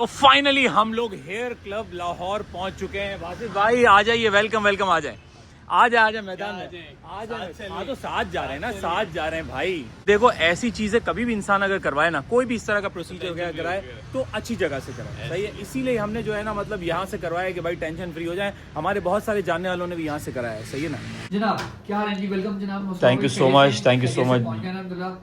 तो फाइनली हम लोग हेयर क्लब लाहौर पहुंच चुके हैं। वासिफ भाई आ जाइए, वेलकम वेलकम, आ जाए आ जाए मैदान में आ जाए। हाँ तो साथ जा रहे हैं ना, साथ जा रहे हैं भाई। देखो ऐसी चीजें कभी भी इंसान अगर करवाए ना, कोई भी इस तरह का प्रोसीजर वगैरह कराए तो अच्छी जगह से कराए, सही है। इसीलिए हमने जो है ना मतलब यहाँ से करवाया कि भाई टेंशन फ्री हो जाए। हमारे बहुत सारे जानने वालों ने भी यहाँ से कराया है, सही है ना जनाब। क्या हाल है जी? वेलकम जनाब। Thank you so much, thank you so much.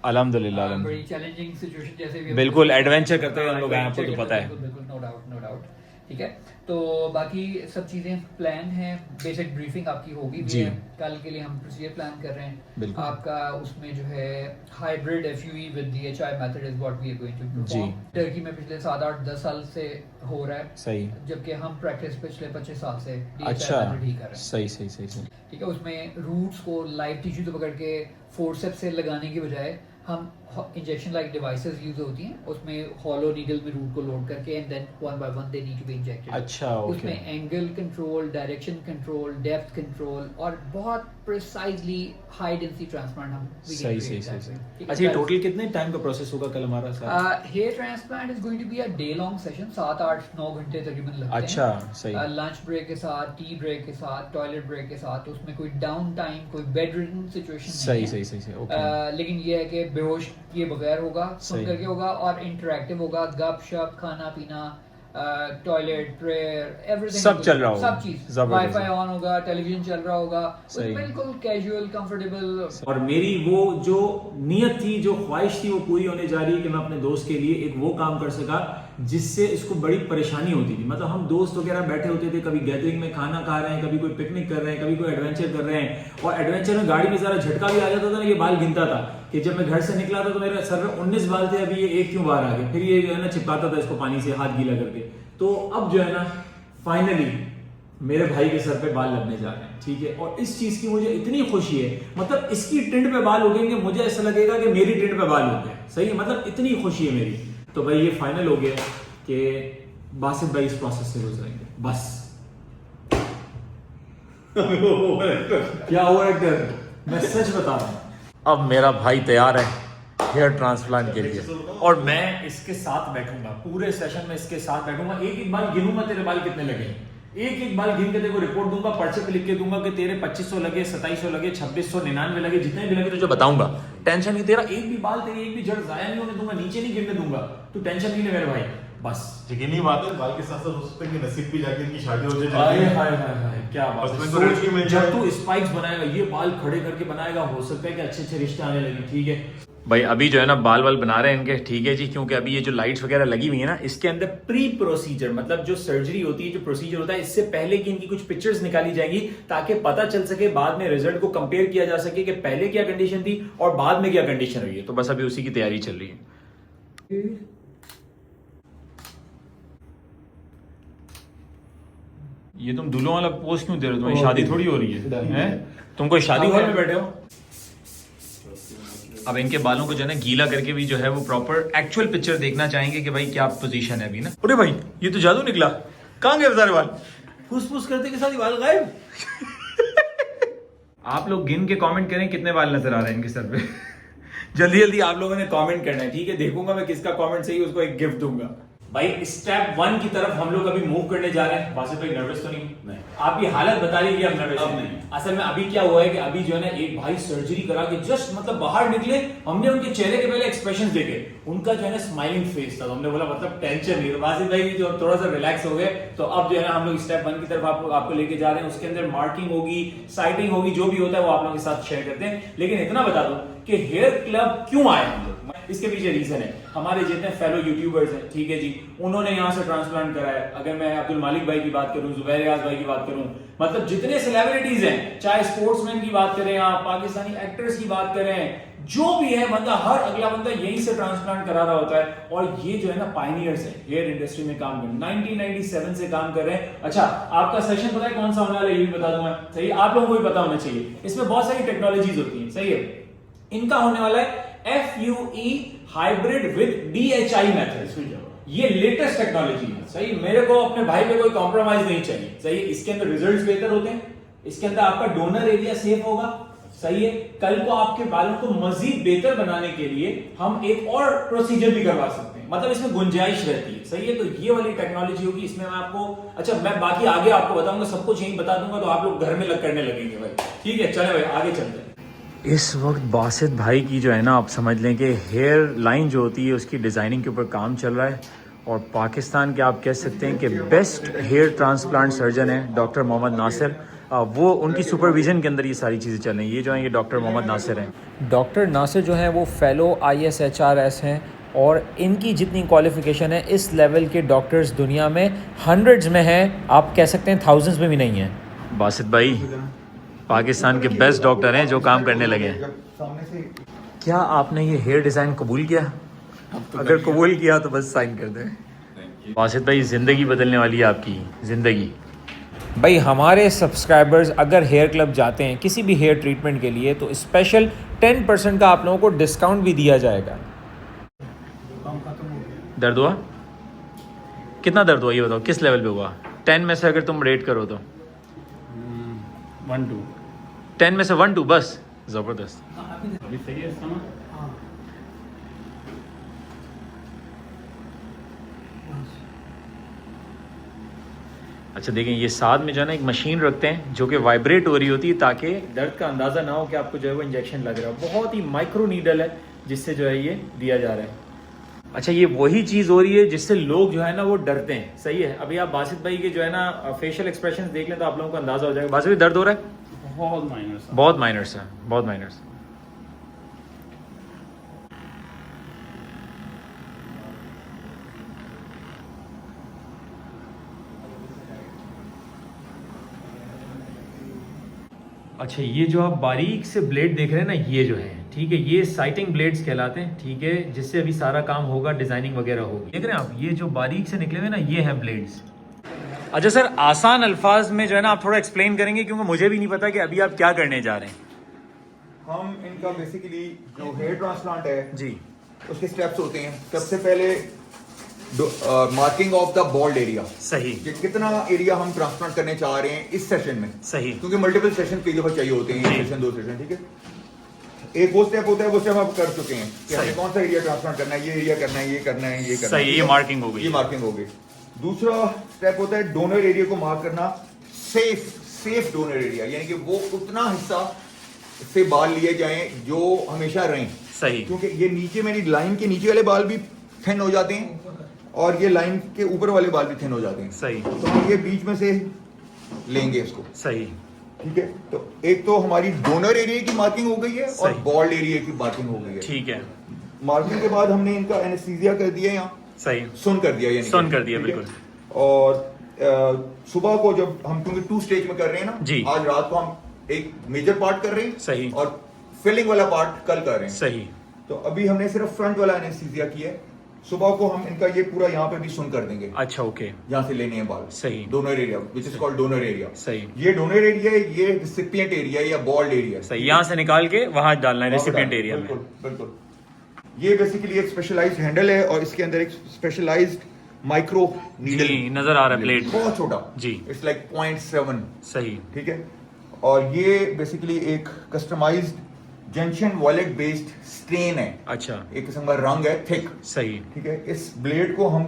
अल्हम्दुलिल्लाह बड़ी चैलेंजिंग सिचुएशन जैसे भी बिल्कुल एडवेंचर करते हुए हम लोग आए, आपको तो पता है। बिल्कुल नो डाउट नो डाउट। ठीक है, तो बाकी सब चीज़ें प्लान है, बेसिक ब्रीफिंग आपकी होगी भी है। कल के लिए हम प्रोसीजर प्लान कर रहे हैं आपका। उसमें जो है hybrid FUE with DHI method is what we are going to perform. Turkey में पिछले 7, 8, 10 साल से हो रहा है, सही। जबकि हम प्रैक्टिस पिछले 25 साल से DHI मेथड ही कर रहे हैं। सही सही सही सही। ठीक है, उसमें रूट्स को लाइव टिश्यू से पकड़ के फोर्सेप्स से लगाने की बजाय हम इंजेक्शन लाइक डिवाइसेस यूज होती हैं, उसमें हॉलो नीडल में रूट को लोड करके and then one by one they need to be injected. अच्छा, ओके। उसमें angle control, direction control, depth control और बहुत प्रिसाइजली हाई डेंसिटी ट्रांसप्लांट हम सही सही सही। अच्छा, ये टोटल कितने टाइम का प्रोसेस होगा कल हमारा साथ? Hair transplant is going to be a day long session, 7, 8, 9 घंटे तकरीबन लगते हैं। अच्छा, सही। लंच ब्रेक के साथ, टी ब्रेक के साथ, टॉयलेट ब्रेक के साथ, उसमें कोई डाउन टाइम, कोई बेड रिडन सिचुएशन नहीं है। सही सही सही। लेकिन ये है कि बेहोश किए बगैर होगा, सुन करके होगा और इंटरैक्टिव होगा। गपशप, खाना पीना, टॉयलेट, प्रेयर, एवरीथिंग सब चल रहा होगा, सब चीज। वाईफाई ऑन होगा, टेलीविजन चल रहा होगा, बिल्कुल कैजुअल कंफर्टेबल। और मेरी वो जो नियत थी, जो ख्वाहिश थी, वो पूरी होने जा रही है कि मैं अपने दोस्त के लिए एक वो काम कर सका जिससे इसको बड़ी परेशानी होती थी। मतलब हम दोस्त वगैरह बैठे होते थे, कभी गैदरिंग में खाना खा रहे हैं, कभी कोई पिकनिक कर रहे हैं, कभी कोई एडवेंचर कर रहे हैं, और एडवेंचर में गाड़ी में जरा झटका भी आ जाता था ना, ये बाल गिनता था कि जब मैं घर से निकला था तो मेरे सर में 19 बाल थे, अभी ये एक क्यों बाहर आ गए। फिर ये जो है ना चिपकाता था इसको पानी से, हाथ गीला करके। तो अब जो है ना फाइनली मेरे भाई के सर पे बाल लगने जा रहे हैं, ठीक है। और इस चीज की मुझे इतनी खुशी है, मतलब इसकी टिंड पे बाल उगेंगे, मुझे ऐसा लगेगा कि मेरी टिंड पे बाल हो गए, सही है। मतलब इतनी खुशी है मेरी। तो भाई ये फाइनल हो गया कि बासिफ भाई इस प्रोसेस से गुजरेंगे, बस। क्या ओवर एक्टर, मैं सच बता रहा हूं। अब मेरा भाई तैयार है हेयर ट्रांसप्लांट के लिए, और मैं इसके साथ बैठूंगा पूरे सेशन में, इसके साथ बैठूंगा। एक एक बाल गिनूंगा तेरे बाल कितने लगे, एक एक बाल गिन के तेरे को रिपोर्ट दूंगा, पर्चे पे लिख के दूंगा कि तेरे 2500 लगे, 2700 लगे, 2699 लगे, जितने भी लगे तुझे बताऊंगा। टेंशन नहीं, तेरा एक भी बाल, तेरी एक भी जड़ जाया नहीं होने दूंगा, नीचे नहीं गिरने दूंगा। तू टेंशन नहीं ले मेरे भाई, बस। यकीनी बात है, बाल के साथ साथ हो सकता है कि नसीब भी जाके इनकी शादी हो जाए। हाय हाय हाय, क्या बात है। सोच, जब तू स्पाइक्स बनाएगा, ये बाल खड़े करके बनाएगा, हो सकता है कि अच्छे अच्छे रिश्ते आने लगे, ठीक है भाई। अभी जो है ना बाल वाल बना रहे हैं इनके, ठीक है जी, क्योंकि अभी ये जो लाइट्स वगैरह लगी हुई है ना, इसके अंदर प्री प्रोसीजर, मतलब जो सर्जरी होती है, जो प्रोसीजर होता है, इससे पहले की इनकी कुछ पिक्चर्स निकाली जाएगी, ताकि पता चल सके बाद में रिजल्ट को कंपेयर किया जा सके कि पहले क्या कंडीशन थी और बाद में क्या कंडीशन हुई है। तो बस अभी उसी की तैयारी चल रही है। ये तुम दुल्हों वाला पोज क्यों दे रहे हो? तुम्हारी शादी थोड़ी हो रही है, तुम कोई शादी हॉल में बैठे हो। अब इनके बालों को जो है ना गीला करके भी जो है वो प्रॉपर एक्चुअल पिक्चर देखना चाहेंगे कि भाई क्या पोजीशन है अभी ना। अरे भाई ये तो जादू निकला, कहाँ गए सारे बाल? फुस करते के साथ ही बाल गायब। आप लोग गिन के कमेंट करें कितने बाल नजर आ रहे हैं इनके सर पे। जल्दी जल्दी आप लोगों ने कमेंट करना है, ठीक है। देखूंगा मैं किसका कमेंट सही, उसको एक गिफ्ट दूंगा। भाई स्टेप 1 की तरफ हम लोग अभी मूव करने जा रहे हैं। वासिफ भाई नर्वस तो नहीं? आपकी हालत बता रही है अब नर्वस नहीं। असल में अभी क्या हुआ है कि अभी जो है ना एक भाई सर्जरी करा के जस्ट मतलब बाहर निकले, हमने उनके चेहरे के पहले एक्सप्रेशन देखे, उनका जो है ना स्माइलिंग फेस था, तो हमने बोला मतलब टेंशन नहीं। तो वासिफ भाई जो थोड़ा सा रिलैक्स हो गए, तो अब जो है ना हम लोग स्टेप 1 की तरफ आपको लेके जा रहे हैं। उसके अंदर मार्किंग होगी, साइटिंग होगी, जो भी होता है वो आप लोगों के साथ शेयर करते हैं। लेकिन इतना बता दो कि हेयर क्लब क्यों आए हम लोग, इसके पीछे रीजन है। हमारे जितने फेलो यूट्यूबर्स हैं, ठीक है जी, उन्होंने यहाँ से ट्रांसप्लांट कराया। अगर मैं अब्दुल मालिक भाई की बात करूं, जुबैर रियाज भाई की बात करूं, मतलब जितने सेलिब्रिटीज हैं, चाहे स्पोर्ट्समैन की बात करें आप, पाकिस्तानी एक्टर्स की बात करें, जो भी है बंदा, हर अगला बंदा यहीं से ट्रांसप्लांट करा रहा होता है। और ये जो है ना पायनियर्स है हेयर इंडस्ट्री में काम कर, 1997 से काम कर रहे हैं। अच्छा, आपका सेशन पता है कौन सा होने वाला है, ये भी बता दूं मैं, सही। आप लोगों को भी पता होना चाहिए, इसमें बहुत सारी टेक्नोलॉजीज होती है, सही है। इनका होने वाला है FUE hybrid with DHI method. ये लेटेस्ट टेक्नोलॉजी है, सही। मेरे को अपने भाई पे कोई कॉम्प्रोमाइज नहीं चाहिए, सही। इसके अंदर रिजल्ट्स बेहतर होते हैं, इसके अंदर आपका डोनर एरिया सेफ होगा, सही है। कल को आपके बालों को मजीद बेहतर बनाने के लिए हम एक और प्रोसीजर भी करवा सकते हैं। मतलब इसमें गुंजाइश रहती है, सही है। तो ये वाली टेक्नोलॉजी होगी इसमें। मैं आपको मैं बाकी आगे आपको बताऊंगा, सब कुछ यही बता दूंगा, तो आप लोग घर में करने लगेंगे भाई। ठीक है, चले भाई आगे चलते हैं। इस वक्त बासित भाई की जो है ना, आप समझ लें कि हेयर लाइन जो होती है उसकी डिज़ाइनिंग के ऊपर काम चल रहा है। और पाकिस्तान के आप कह सकते हैं कि बेस्ट हेयर ट्रांसप्लांट सर्जन है डॉक्टर मोहम्मद नासिर। वो उनकी सुपरविज़न के अंदर ये सारी चीज़ें चल रही हैं। ये जो है ये डॉक्टर मोहम्मद नासिर हैं। डॉक्टर नासिर जो हैं वो फ़ेलो ISHRS हैं, और इनकी जितनी क्वालिफ़िकेशन है इस लेवल के डॉक्टर्स दुनिया में हंड्रेड्स में हैं, आप कह सकते हैं थाउजेंड्स में भी नहीं हैं। बासित भाई पाकिस्तान के बेस्ट डॉक्टर हैं जो काम करने लगे हैं। क्या आपने ये हेयर डिज़ाइन कबूल किया? अगर कबूल किया तो बस साइन कर दें। बासित भाई ज़िंदगी बदलने वाली है आपकी ज़िंदगी। भाई हमारे सब्सक्राइबर्स अगर हेयर क्लब जाते हैं किसी भी हेयर ट्रीटमेंट के लिए तो स्पेशल 10% का आप लोगों को डिस्काउंट भी दिया जाएगा। दर्द हुआ? कितना दर्द हुआ ये बताओ, किस लेवल पे हुआ? 10 में से अगर तुम रेट करो तो 1 2 10 में से 1 2 बस। ज़बरदस्त। अभी सही है इसका ना? अच्छा देखें, ये साथ में जो है ना एक मशीन रखते हैं जो कि वाइब्रेट हो रही होती है ताकि दर्द का अंदाज़ा ना हो कि आपको जो है वो इंजेक्शन लग रहा है। बहुत ही माइक्रो नीडल है जिससे जो है ये दिया जा रहा है। अच्छा, ये वही चीज़ हो रही है जिससे लोग जो है ना वो डरते हैं, सही है। अभी आप बासित भाई के जो है ना फेशियल एक्सप्रेशन देख लें तो आप लोगों को अंदाज़ा हो जाएगा। बासित भाई दर्द हो रहा है? बहुत माइनर सा, बहुत माइनर सा, बहुत माइनर सा। अच्छा, ये जो आप बारीक से ब्लेड देख रहे हैं ना, ये जो है ठीक है, ये साइटिंग ब्लेड्स कहलाते हैं, ठीक है, जिससे अभी सारा काम होगा, डिजाइनिंग वगैरह होगी। देख रहे हैं आप, ये जो बारीक से निकले हुए ना, ये हैं ब्लेड्स। अच्छा सर, आसान अल्फाज में जो है ना आप थोड़ा एक्सप्लेन करेंगे, क्योंकि मुझे भी नहीं पता कि अभी आप क्या करने जा रहे हैं। हम इनका बेसिकली जो हेयर ट्रांसप्लांट है जी, उसके स्टेप्स होते हैं। सबसे पहले marking of the bald area, सही, कि कितना एरिया हम ट्रांसप्लांट करने चाह रहे हैं इस सेशन में, सही, क्योंकि मल्टीपल सेशन कई दफा चाहिए होते हैं, एक सेशन 2 सेशन, ठीक है। एक वो स्टेप होता है, वो स्टेप हम कर चुके हैं कि हमें कौन सा एरिया ट्रांसप्लांट करना है, ये एरिया करना है, ये करना है, ये करना है, सही, ये मार्किंग हो गई, ये मार्किंग हो गई। दूसरा स्टेप होता है डोनर एरिया को मार्क करना, सेफ डोनर एरिया, यानी कि वो उतना हिस्सा से बाल लिए जाएं जो हमेशा रहें, सही, क्योंकि ये नीचे मेरी लाइन के नीचे वाले बाल भी थिन हो जाते हैं और ये लाइन के ऊपर वाले बाल भी थिन हो जाते हैं, सही, तो हम ये बीच में से लेंगे इसको, सही, ठीक है। तो एक तो हमारी डोनर एरिया की मार्किंग हो गई है और सही। बॉल्ड एरिया की मार्किंग हो गई है, ठीक है, मार्किंग के बाद हमने इनका एनेस्थीसिया कर दिया, यहाँ सही, सुन कर दिया, यानी सुन कर दिया, ठीक है? बिल्कुल। और सुबह को जब हम, क्योंकि 2 स्टेज में कर रहे हैं ना जी, आज रात को हम एक मेजर पार्ट कर रहे हैं, सही, और फिलिंग वाला पार्ट कल कर रहे हैं, सही। तो अभी हमने सिर्फ फ्रंट वाला एनेस्थीसिया किया है। सुबह को हम इनका ये पूरा यहाँ पे भी सुन कर देंगे, अच्छा, ओके, यहाँ से लेने हैं बाल, सही, donor area which is called donor area, सही, ये डोनर एरिया है, ये रिसिपिएंट एरिया या बॉल्ड एरिया, सही, यहाँ से निकाल के वहां डालना है रेसिपिएंट एरिया में। बिल्कुल बिल्कुल। ये बेसिकली एक स्पेशलाइज्ड हैंडल है और इसके अंदर एक स्पेशलाइज्ड माइक्रो नीडल जी, नजर आ रहा है ब्लेड, बहुत छोटा जी, इट्स लाइक 0.7, सही, ठीक है। और ये बेसिकली एक customised junction wallet based strain है, अच्छा, एक किस्म का रंग है थिक, सही, ठीक है। इस ब्लेड को हम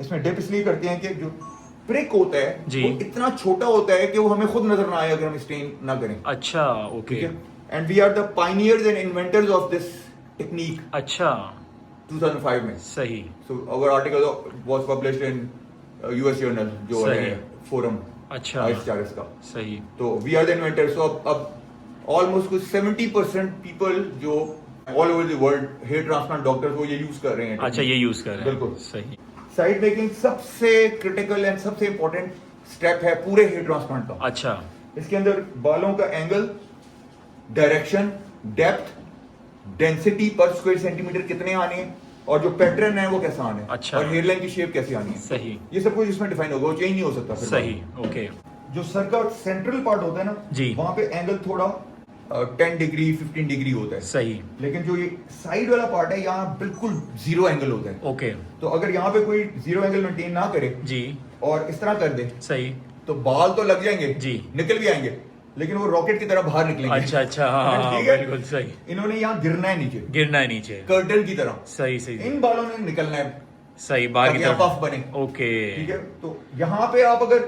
इसमें डिप इसलिए करते हैं कि जो प्रिक होता है जी, वो इतना छोटा होता है कि वो हमें खुद नजर ना आए अगर हम स्ट्रेन ना करें, अच्छा, ओके, ठीक है। And we are the pioneers and inventors of this technique, अच्छा, 2005 में, सही, so our article was published in US journal जो सही। है फोरम, अच्छा, ISHRS का, सही, तो we are the inventors. So अब ऑलमोस्ट कुछ 70% पीपल जो all over the world hair transplant doctors वो ये यूज कर रहे हैं, अच्छा, ये यूज कर रहे हैं, बिल्कुल। सही। साइड मेकिंग सबसे क्रिटिकल एंड सबसे इंपॉर्टेंट स्टेप है पूरे हेयर ट्रांसप्लांट का। अच्छा, इसके अंदर बालों का एंगल, डायरेक्शन, डेप्थ, डेंसिटी पर स्क्वायर सेंटीमीटर कितने आने हैं और जो पैटर्न है वो कैसा आना है, अच्छा, और हेयरलाइन की शेप कैसे आनी है, सही, ये सब कुछ इसमें डिफाइन होगा, वो चेंज नहीं हो सकता फिर सही, ओके, जो सर का सेंट्रल पार्ट होता है ना जी, वहां पे एंगल थोड़ा 10 डिग्री 15 डिग्री होता है, सही, लेकिन जो ये साइड वाला पार्ट है यहाँ बिल्कुल 0 एंगल होता है, ओके, तो अगर यहाँ पे कोई 0 एंगल मेंटेन ना करे जी, और इस तरह कर दे सही, तो बाल तो लग जाएंगे जी, निकल भी आएंगे, लेकिन वो रॉकेट की तरह बाहर निकलेंगे। अच्छा, अच्छा, हाँ, ठीक है? बिल्कुल सही, इन्होंने यहाँ गिरना है नीचे, गिरना है नीचे, कर्टन की तरह, सही, सही, इन बालों ने निकलना है सही, बाहर की ताकि यहाँ तरफ पफ बने। ओके ठीक है, तो यहाँ पे आप अगर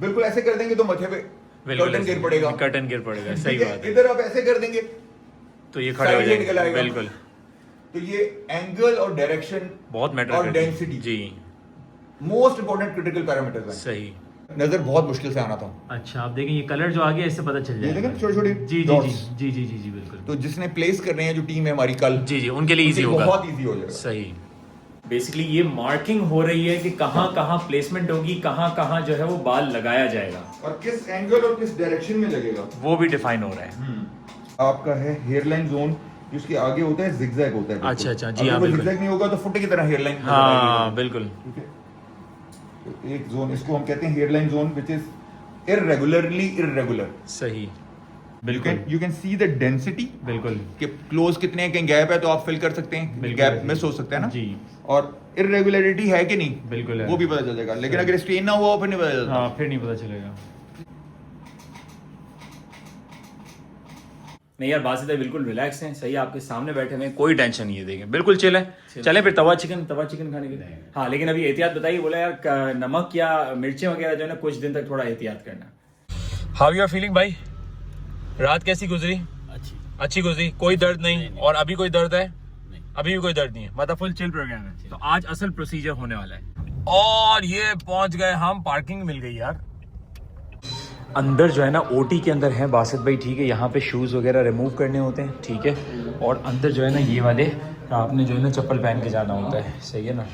बिल्कुल ऐसे कर देंगे तो माथे पे कर्टन गिर पड़ेगा। कर्टन गिर पड़ेगा, सही ठीक है, बात है। इधर आप ऐसे कर देंगे तो ये खड़े हो साइड से निकल जाएंगे, आएगा। बिल्कुल तो ये एंगल और डायरेक्शन बहुत मैटर और करती है। डेंसिटी जी मोस्ट इंपॉर्टेंट क्रिटिकल पैरामीटर्स हैं। सही। नजर बहुत मुश्किल से आना था। अच्छा, आप देखें ये कलर जो आ गया इससे पता चल ये जाएगा। देखें छोटे छोटे जी जी जी dots। जी जी जी जी बिल्कुल। तो जिसने प्लेस कर रहे हैं जो टीम है हमारी कल, जी जी, उनके लिए इजी उनके होगा। बहुत इजी हो जाएगा। सही। बेसिकली ये मार्किंग हो रही है कि कहाँ कहाँ प्लेसमेंट होगी, कहाँ कहाँ जो है वो बाल लगाया जाएगा, और किस एंगल और किस डायरेक्शन में लगेगा वो भी डिफाइन हो रहा है। आपका है हेयरलाइन जोन, जिसके आगे होता है जिगजैग होता है। अच्छा, अच्छा, जी हाँ, अगर वो बिल्कुल। जिगजैग नहीं होगा तो फुटे की तरह हेयरलाइन। हाँ बिल्कुल। ठीक है, तो एक जोन इसको हम कहते हैं hairline zone which is irregularly irregular. सही, बिल्कुल। You can see the density, बिल्कुल कि क्लोज कितने हैं, कहीं गैप है तो आप फिल कर सकते हैं, बिल्कुल। गैप मिस हो सकता है ना। जी। और इररेगुलरिटी है कि नहीं, बिल्कुल है। वो भी पता चल जाएगा। लेकिन अगर स्ट्रेन ना हुआ फिर नहीं पता चलता। हाँ, फिर नहीं पता चलेगा। नहीं यार, बात है बिल्कुल रिलैक्स हैं, सही आपके सामने बैठे हुए हैं, कोई टेंशन नहीं है, देखें बिल्कुल चिल है। चलें फिर तवा चिकन खाने के लिए। हाँ लेकिन अभी एहतियात बताइए, बोला यार नमक या मिर्चें वगैरह जो है ना कुछ दिन तक थोड़ा एहतियात करना। हाउ यू आर फीलिंग भाई? रात कैसी गुजरी? अच्छी गुजरी, कोई दर्द नहीं। और अभी कोई दर्द है? अभी भी कोई दर्द नहीं है, मतलब फुल चिल प्रोग्राम है। तो आज असल प्रोसीजर होने वाला है। और ये पहुंच गए हम, पार्किंग मिल गई यार। अंदर जो है ना ओटी के अंदर है बासित भाई, ठीक है। यहाँ पे शूज़ वगैरह रिमूव करने होते हैं, ठीक है। और अंदर जो है ना ये वाले आपने जो है ना चप्पल पहन के जाना होता है, सही है ना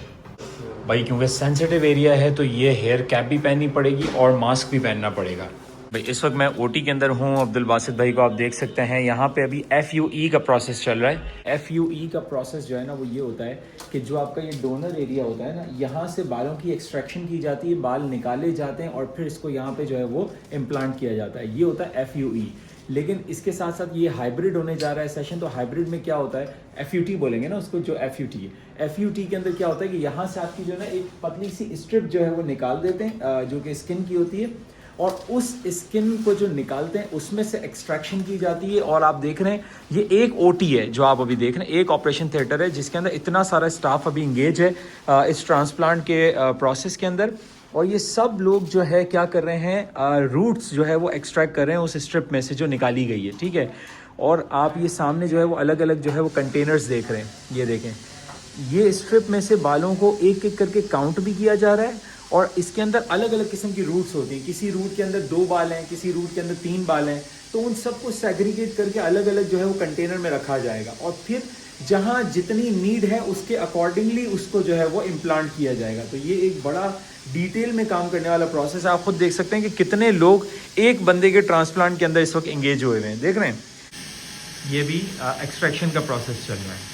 भाई, क्योंकि सेंसिटिव एरिया है तो ये हेयर कैप भी पहननी पड़ेगी और मास्क भी पहनना पड़ेगा। भाई इस वक्त मैं ओटी के अंदर हूँ, अब्दुल बासित भाई को आप देख सकते हैं। यहाँ पे अभी FUE का प्रोसेस चल रहा है। FUE का प्रोसेस जो है ना वो ये होता है कि जो आपका ये डोनर एरिया होता है ना, यहाँ से बालों की एक्सट्रैक्शन की जाती है, बाल निकाले जाते हैं और फिर इसको यहाँ पे जो है वो इम्प्लांट किया जाता है, ये होता है FUE। लेकिन इसके साथ साथ ये हाइब्रिड होने जा रहा है सेशन। तो हाइब्रिड में क्या होता है, FUT बोलेंगे ना उसको, जो FUT है। FUT के अंदर क्या होता है कि यहाँ से आपकी जो है ना एक पतली सी स्ट्रिप जो है वो निकाल देते हैं, जो कि स्किन की होती है, और उस स्किन को जो निकालते हैं उसमें से एक्सट्रैक्शन की जाती है। और आप देख रहे हैं ये एक OT है जो आप अभी देख रहे हैं, एक ऑपरेशन थिएटर है जिसके अंदर इतना सारा स्टाफ अभी इंगेज है इस ट्रांसप्लांट के प्रोसेस के अंदर। और ये सब लोग जो है क्या कर रहे हैं, रूट्स जो है वो एक्सट्रैक्ट कर रहे हैं उस स्ट्रिप में से जो निकाली गई है, ठीक है। और आप ये सामने जो है वो अलग अलग जो है वो कंटेनर्स देख रहे हैं, ये देखें, ये स्ट्रिप में से बालों को एक एक करके काउंट भी किया जा रहा है। और इसके अंदर अलग अलग किस्म की रूट्स होती हैं, किसी रूट के अंदर 2 बाल हैं, किसी रूट के अंदर 3 बाल हैं, तो उन सबको सेग्रीगेट करके अलग अलग जो है वो कंटेनर में रखा जाएगा। और फिर जहाँ जितनी नीड है उसके अकॉर्डिंगली उसको जो है वो इम्प्लांट किया जाएगा। तो ये एक बड़ा डिटेल में काम करने वाला प्रोसेस है। आप खुद देख सकते हैं कि कितने लोग एक बंदे के ट्रांसप्लांट के अंदर इस वक्त इंगेज हुए हुए हैं, देख रहे हैं। ये भी एक्सट्रैक्शन का प्रोसेस चल रहा है।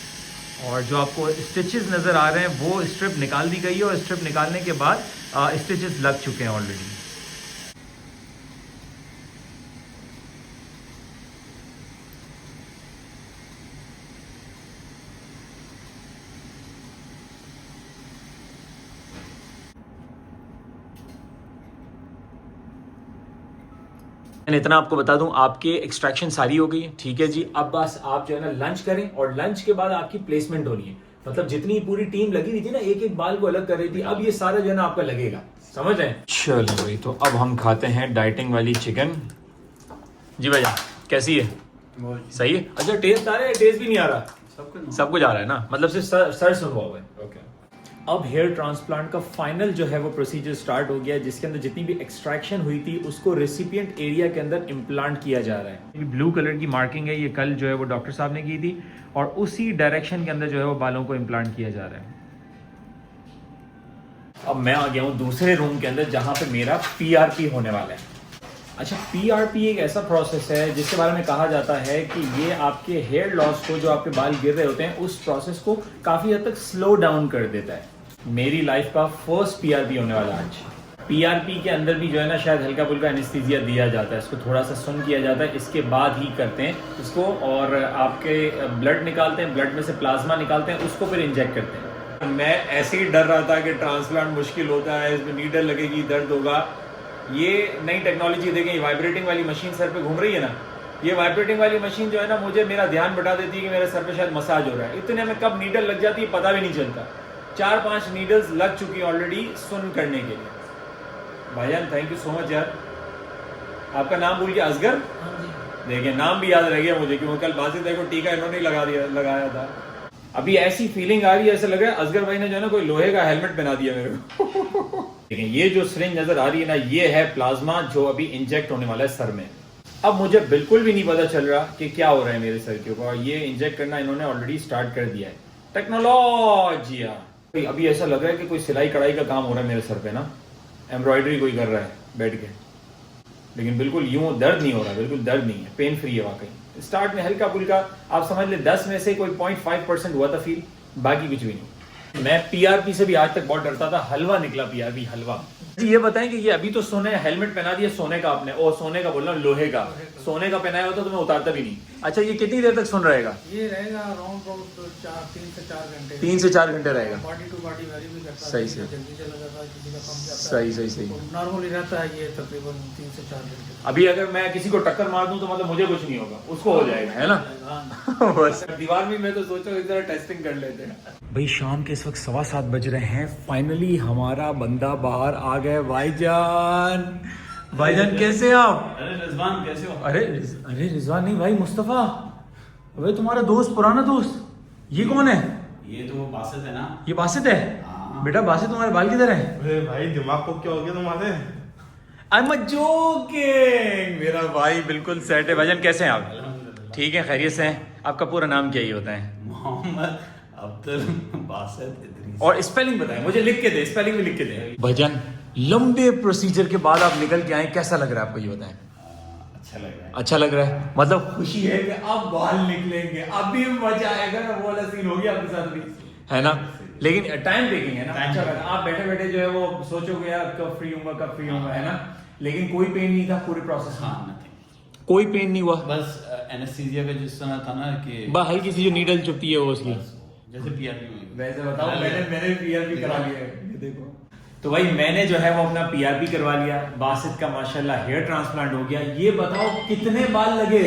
और जो आपको स्टिचेस नज़र आ रहे हैं वो स्ट्रिप निकाल दी गई है, और स्ट्रिप निकालने के बाद स्टिचेस लग चुके हैं ऑलरेडी। इतना आपको बता दूं, आपके एक्सट्रैक्शन सारी हो गई है, ठीक है जी। अब बस आप जो है ना लंच करें, और लंच के बाद आपकी प्लेसमेंट होनी है। मतलब जितनी पूरी टीम लगी हुई थी ना, एक एक बाल को अलग कर रही थी, अब ये सारा जो है ना आपका लगेगा, समझ रहे हैं। चलो भाई, तो अब हम खाते हैं डाइटिंग वाली चिकन। जी भैया कैसी है? सही है। अच्छा टेस्ट आ रहा है? टेस्ट भी नहीं आ रहा, सब कुछ आ रहा है ना, मतलब सिर्फ सर सुनवा हुआ है। ओके। अब हेयर ट्रांसप्लांट का फाइनल जो है वो प्रोसीजर स्टार्ट हो गया है, जिसके अंदर जितनी भी एक्सट्रैक्शन हुई थी उसको रेसिपिएंट एरिया के अंदर इम्प्लांट किया जा रहा है। ब्लू कलर की मार्किंग है, ये कल जो है वो डॉक्टर साहब ने की थी, और उसी डायरेक्शन के अंदर जो है वो बालों को इम्प्लांट किया जा रहा है। अब मैं आ गया हूँ दूसरे रूम के अंदर जहाँ पे मेरा PRP होने वाला है। अच्छा, PRP एक ऐसा प्रोसेस है जिसके बारे में कहा जाता है कि ये आपके हेयर लॉस को, जो आपके बाल गिर रहे होते हैं, उस प्रोसेस को काफ़ी हद तक स्लो डाउन कर देता है। मेरी लाइफ का फर्स्ट PRP होने वाला आज। PRP के अंदर भी जो है ना शायद हल्का फुल्का एनेस्थीसिया दिया जाता है, इसको थोड़ा सा सुन किया जाता है, इसके बाद ही करते हैं इसको। और आपके ब्लड निकालते हैं, ब्लड में से प्लाज्मा निकालते हैं, उसको फिर इंजेक्ट करते हैं। मैं ऐसे ही डर रहा था कि ट्रांसप्लांट मुश्किल होता है, इसमें नीडल लगेगी, दर्द होगा। ये नई टेक्नोलॉजी देखें, ये वाइब्रेटिंग वाली मशीन सर पे घूम रही है ना, ये वाइब्रेटिंग वाली मशीन जो है ना मुझे मेरा ध्यान बता देती है कि मेरे सर पे शायद मसाज हो रहा है। इतने में कब नीडल लग जाती है पता भी नहीं चलता। 4-5 नीडल्स लग चुकी ऑलरेडी सुन करने के लिए। भाईजान थैंक यू सो मच यार। आपका नाम भूल के असगर, देखिए नाम भी याद रह गया मुझे, क्योंकि कल बासित भाई को टीका इन्होंने लगाया था। अभी ऐसी फीलिंग आ रही है, ऐसा लग रहा है असगर भाई ने जो है ना कोई लोहे का हेलमेट पहना दिया मेरे को। देखिए ये जो सिरिंज नजर आ रही है ना, ये है प्लाज्मा जो अभी इंजेक्ट होने वाला है सर में। अब मुझे बिल्कुल भी नहीं पता चल रहा कि क्या हो रहा है मेरे सर के ऊपर, और ये इंजेक्ट करना इन्होंने ऑलरेडी स्टार्ट कर दिया है। टेक्नोलॉजी अभी ऐसा लग रहा है कि कोई सिलाई कढ़ाई का काम हो रहा है मेरे सर पे ना, एम्ब्रॉयडरी कोई कर रहा है बैठ के, लेकिन बिल्कुल यूं दर्द नहीं हो रहा, बिल्कुल दर्द नहीं है, पेन फ्री है वाकई। स्टार्ट में हल्का फुल्का आप समझ ले 10 में से कोई 0.5% हुआ था फील, बाकी कुछ भी नहीं। मैं पीआरपी से भी आज तक बहुत डरता था, हलवा निकला पीआरपी हलवा। जी ये बताएं कि ये अभी तो सोने हेलमेट पहना दिया सोने का आपने, और सोने का बोल रहा हूँ लोहे का, सोने का पहनाया होता तो मैं उतारता भी नहीं। अच्छा ये कितनी देर तक सुन रहेगा? ये रहेगा अराउंड 3 से 4 घंटे। 3 से 4 घंटे रहेगा। बॉडी टू बॉडी वेरी भी करता है, सही किसी से। का जल्दी चला जाता है, किसी का कम जाता है। सही तो नॉर्मली रहता है ये तकरीबन 3 से 4 घंटे। अभी अगर मैं किसी को टक्कर मार दूं तो मतलब मुझे कुछ नहीं होगा, उसको हो जाएगा, है ना? बस दीवार में मैं तो सोचो एक जरा टेस्टिंग कर लेते हैं। भाई शाम के इस वक्त 7:15 बज रहे हैं, फाइनली हमारा बंदा बाहर आ गए। भाईजान, भाईजान कैसे आप? अरे रिजवान कैसे हो? अरे रिजवान नहीं भाई, मुस्तफा। अबे तुम्हारा दोस्त, पुराना दोस्त। ये कौन है? ये तो बासित है ना। ये बासित है? हाँ। बेटा बासित तुम्हारे बाल किधर है? अरे भाई दिमाग को क्या हो गया तुम्हारे? I'm joking. मेरा भाई बिल्कुल सेट है। भाईजान कैसे हैं आप? ठीक है, खैरियत से हैं? आपका पूरा नाम क्या ही होता है? मोहम्मद अब्दुल बासित इदरीस। और स्पेलिंग बताएं मुझे, लिख के दे, स्पेलिंग भी लिख के दे। भाईजान लंबे प्रोसीजर के बाद आप निकल के आए, कैसा लग रहा है आपको ये बताएं? अच्छा लग रहा है। अच्छा लग रहा है, मतलब खुशी है कि अब बाल निकलेंगे, अभी मजा आएगा ना, वो वाला सीन हो गया आपके साथ भी, है ना? लेकिन टाइम टेकिंग है ना, अच्छा लगा। आप बैठे बैठे जो है वो सोचोगे यार कब फ्री होऊंगा, है ना? लेकिन कोई पेन नहीं था पूरे प्रोसेस में? हाँ nothing। कोई पेन नहीं हुआ? बस एनेस्थीसिया का जिस तरह था ना कि हल्की सी जो नीडल चुभती है वो उसकी। जैसे पीआरपी में। वैसे बताओ, मैंने पीआरपी करा लिया है, ये देखो। तो भाई मैंने जो है वो अपना पीआरपी करवा लिया, बासित का माशाल्लाह हेयर ट्रांसप्लांट हो गया। ये बताओ कितने बाल लगे?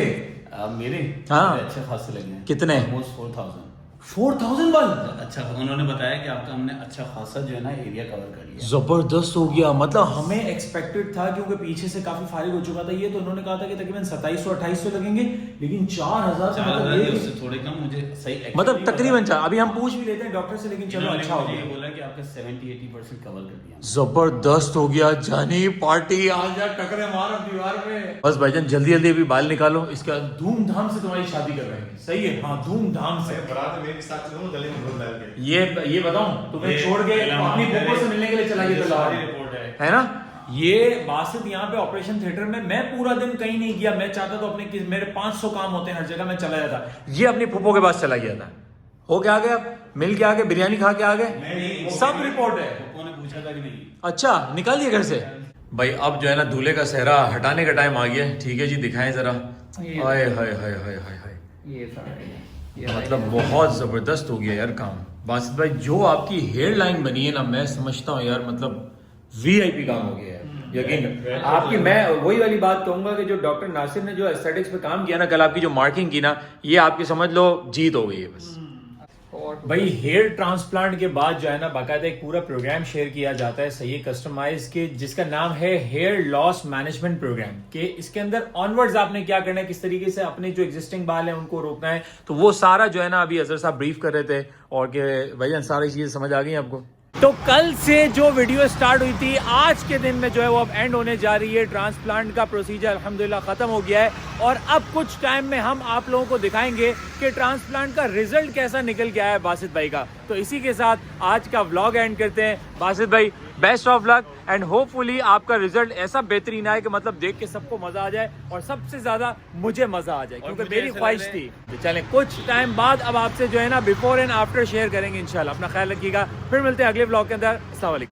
मेरे हाँ। मेरे अच्छे खासे लगे हैं। कितने? ऑलमोस्ट 4000। 4000 बाल? अच्छा उन्होंने बताया कि आपका हमने अच्छा खासा जो है ना एरिया कवर कर लिया। जबरदस्त हो गया। मतलब हमें एक्सपेक्टेड था क्योंकि पीछे से काफी फारिग हो चुका था ये, तो उन्होंने कहा था कि तकरीबन 2700-2800 लगेंगे, लेकिन 4000 से मतलब उससे थोड़े कम मुझे सही मतलब तकरीबन 4। अभी हम पूछ भी लेते हैं डॉक्टर से, लेकिन चलो इन्होंने अच्छा हो मुझे गया। ये बोला कि आपका 70-80% कवर कर दिया। जबरदस्त हो गया। जानी पार्टी आ जा, टकरे मारो दीवार में। बस भाईजान जल्दी जल्दी अभी बाल निकालो, इसका धूमधाम से तुम्हारी शादी कर रहे हैं। सही है? हाँ धूमधाम से। बरात में मेरे साथ चलो, गले में घुल डाल के। ये बताऊं तुम्हें छोड़ के अपनी पुप्पो से मिलने के लिए चला गया था लाहौर, है ना? ये बासित यहाँ पे ऑपरेशन थिएटर में, मैं पूरा दिन कहीं नहीं गया। मैं चाहता तो अपने मेरे 500 काम होते हैं हर जगह, मैं चला जाता। ये अपनी पुप्पो के पास चला गया था, हो के आ गए, मिल के आ गए, बिरयानी खा के आ गए, सब रिपोर्ट है। उन्होंने पूछा था कि नहीं। अच्छा निकाल दिए घर से? भाई अब जो है ना दूल्हे का सेहरा हटाने का टाइम आ गया है। ठीक है जी, दिखाएं जरा। हाय हाय हाय हाय हाय हाय, ये सारा मतलब बहुत जबरदस्त हो गया यार काम। बासित भाई जो आपकी हेयर लाइन बनी है ना, मैं समझता हूँ यार मतलब वीआईपी काम हो गया है, यकीन आपकी। मैं वही वाली बात कहूंगा कि जो डॉक्टर नासिर ने जो एस्थेटिक्स पे काम किया ना कल, आपकी जो मार्किंग की ना, ये आपकी समझ लो जीत हो गई है बस। भाई हेयर ट्रांसप्लांट के बाद जो है ना बाकायदा एक पूरा प्रोग्राम शेयर किया जाता है सही कस्टमाइज के, जिसका नाम है हेयर लॉस मैनेजमेंट प्रोग्राम। के इसके अंदर ऑनवर्ड्स आपने क्या करना है, किस तरीके से अपने जो एग्जिस्टिंग बाल है उनको रोकना है, तो वो सारा जो है ना अभी अजहर साहब ब्रीफ कर रहे थे, और के भाईजान सारी चीजें समझ आ गई आपको। तो कल से जो वीडियो स्टार्ट हुई थी, आज के दिन में जो है वो अब एंड होने जा रही है। ट्रांसप्लांट का प्रोसीजर अल्हम्दुलिल्लाह खत्म हो गया है, और अब कुछ टाइम में हम आप लोगों को दिखाएंगे कि ट्रांसप्लांट का रिजल्ट कैसा निकल के आया है बासित भाई का। तो इसी के साथ आज का व्लॉग एंड करते हैं। बासित भाई best of luck, and hopefully आपका रिजल्ट ऐसा बेहतरीन आए कि मतलब देख के सबको मजा आ जाए, और सबसे ज्यादा मुझे मजा आ जाए, क्योंकि मेरी ख्वाहिश थी। तो चलें कुछ टाइम बाद अब आपसे जो है ना बिफोर एंड आफ्टर शेयर करेंगे इंशाल्लाह। अपना ख्याल रखिएगा, फिर मिलते हैं अगले व्लॉग के अंदर। अस्सलाम वालेकुम।